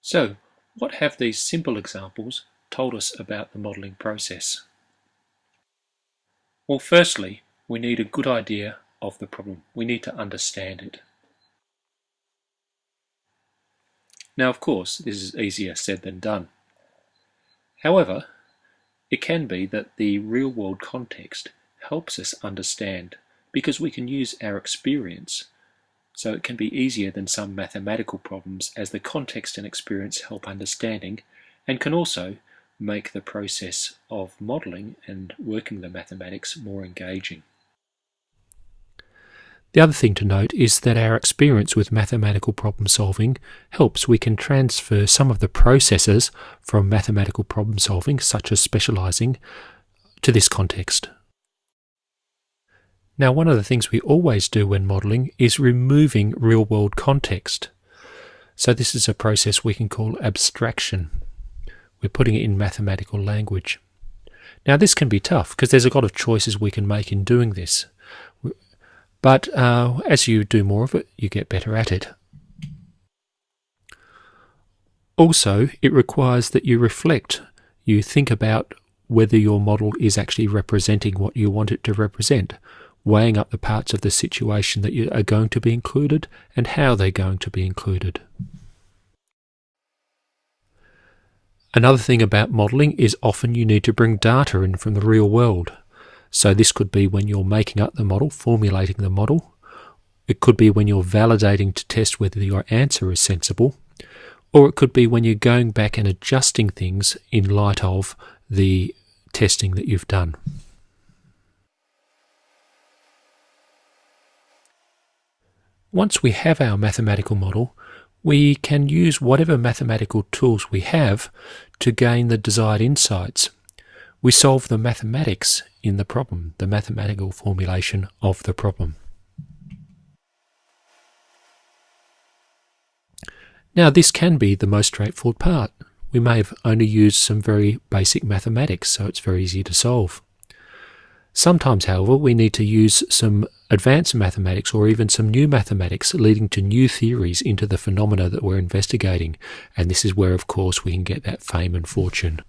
So, what have these simple examples told us about the modelling process? Well, firstly, we need a good idea of the problem. We need to understand it. Now, of course, this is easier said than done. However, it can be that the real-world context helps us understand because we can use our experience. So it can be easier than some mathematical problems as the context and experience help understanding and can also make the process of modelling and working the mathematics more engaging. The other thing to note is that our experience with mathematical problem solving helps. We can transfer some of the processes from mathematical problem solving, such as specialising, to this context. Now, one of the things we always do when modelling is removing real-world context. So this is a process we can call abstraction. We're putting it in mathematical language. Now, this can be tough because there's a lot of choices we can make in doing this. But as you do more of it, you get better at it. Also, it requires that you reflect. You think about whether your model is actually representing what you want it to represent, weighing up the parts of the situation that are going to be included and how they're going to be included. Another thing about modelling is often you need to bring data in from the real world. So this could be when you're making up the model, formulating the model. It could be when you're validating to test whether your answer is sensible. Or it could be when you're going back and adjusting things in light of the testing that you've done. Once we have our mathematical model, we can use whatever mathematical tools we have to gain the desired insights. We solve the mathematics in the problem, the mathematical formulation of the problem. Now, this can be the most straightforward part. We may have only used some very basic mathematics, so it's very easy to solve. Sometimes, however, we need to use some advanced mathematics or even some new mathematics leading to new theories into the phenomena that we're investigating, and this is where, of course, we can get that fame and fortune.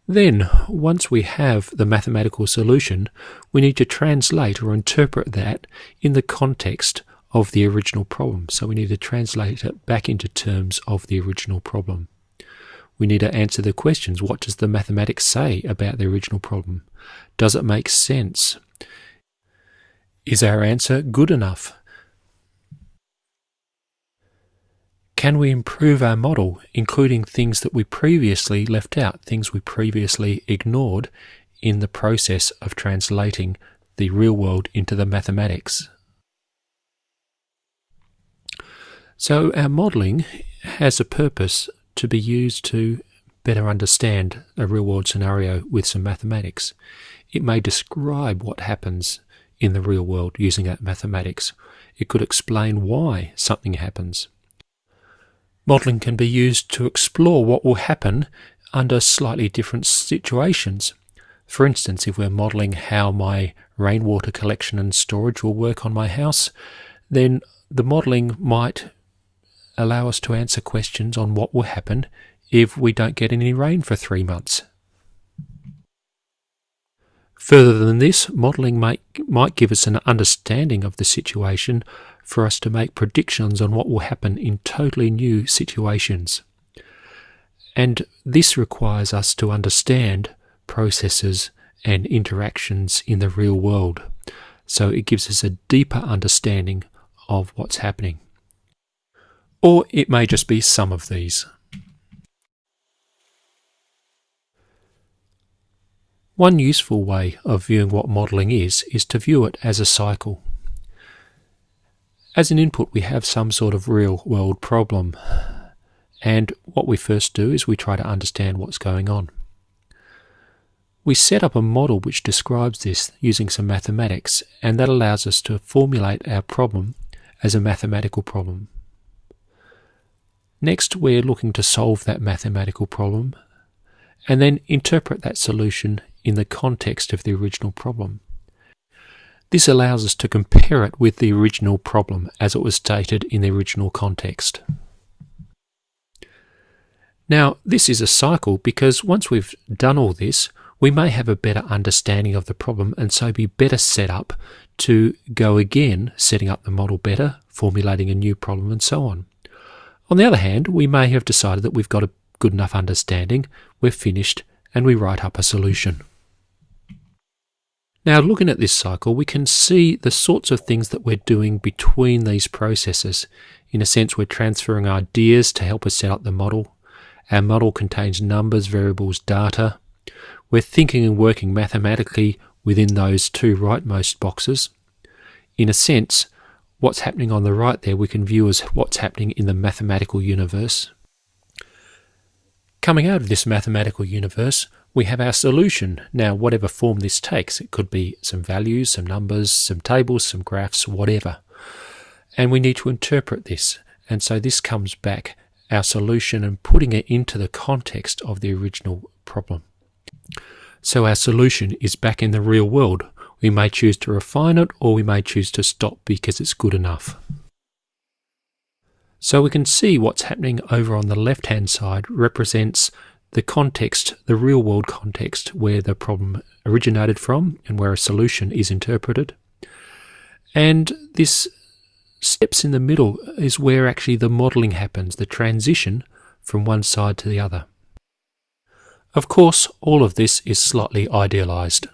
Then, once we have the mathematical solution, we need to translate or interpret that in the context of the original problem. So we need to translate it back into terms of the original problem. We need to answer the questions. What does the mathematics say about the original problem? Does it make sense? Is our answer good enough? Can we improve our model, including things that we previously left out, things we previously ignored in the process of translating the real world into the mathematics? So our modelling has a purpose to be used to better understand a real-world scenario with some mathematics. It may describe what happens in the real world using that mathematics. It could explain why something happens. Modelling can be used to explore what will happen under slightly different situations. For instance, if we're modelling how my rainwater collection and storage will work on my house, then the modelling might allow us to answer questions on what will happen if we don't get any rain for 3 months. Further than this, modelling might give us an understanding of the situation for us to make predictions on what will happen in totally new situations. And this requires us to understand processes and interactions in the real world. So it gives us a deeper understanding of what's happening. Or it may just be some of these. One useful way of viewing what modelling is to view it as a cycle. As an input, we have some sort of real-world problem, and what we first do is we try to understand what's going on. We set up a model which describes this using some mathematics, and that allows us to formulate our problem as a mathematical problem. Next, we're looking to solve that mathematical problem, and then interpret that solution in the context of the original problem. This allows us to compare it with the original problem as it was stated in the original context. Now, this is a cycle because once we've done all this, we may have a better understanding of the problem and so be better set up to go again, setting up the model better, formulating a new problem and so on. On the other hand, we may have decided that we've got a good enough understanding, we're finished, and we write up a solution. Now, looking at this cycle, we can see the sorts of things that we're doing between these processes. In a sense, we're transferring ideas to help us set up the model. Our model contains numbers, variables, data. We're thinking and working mathematically within those two rightmost boxes. In a sense, what's happening on the right there we can view as what's happening in the mathematical universe. Coming out of this mathematical universe, we have our solution. Now, whatever form this takes, it could be some values, some numbers, some tables, some graphs, whatever. And we need to interpret this. And so this comes back, our solution, and putting it into the context of the original problem. So our solution is back in the real world. We may choose to refine it or we may choose to stop because it's good enough. So we can see what's happening over on the left-hand side represents the context, the real-world context where the problem originated from and where a solution is interpreted. And this steps in the middle is where actually the modelling happens, the transition from one side to the other. Of course, all of this is slightly idealised.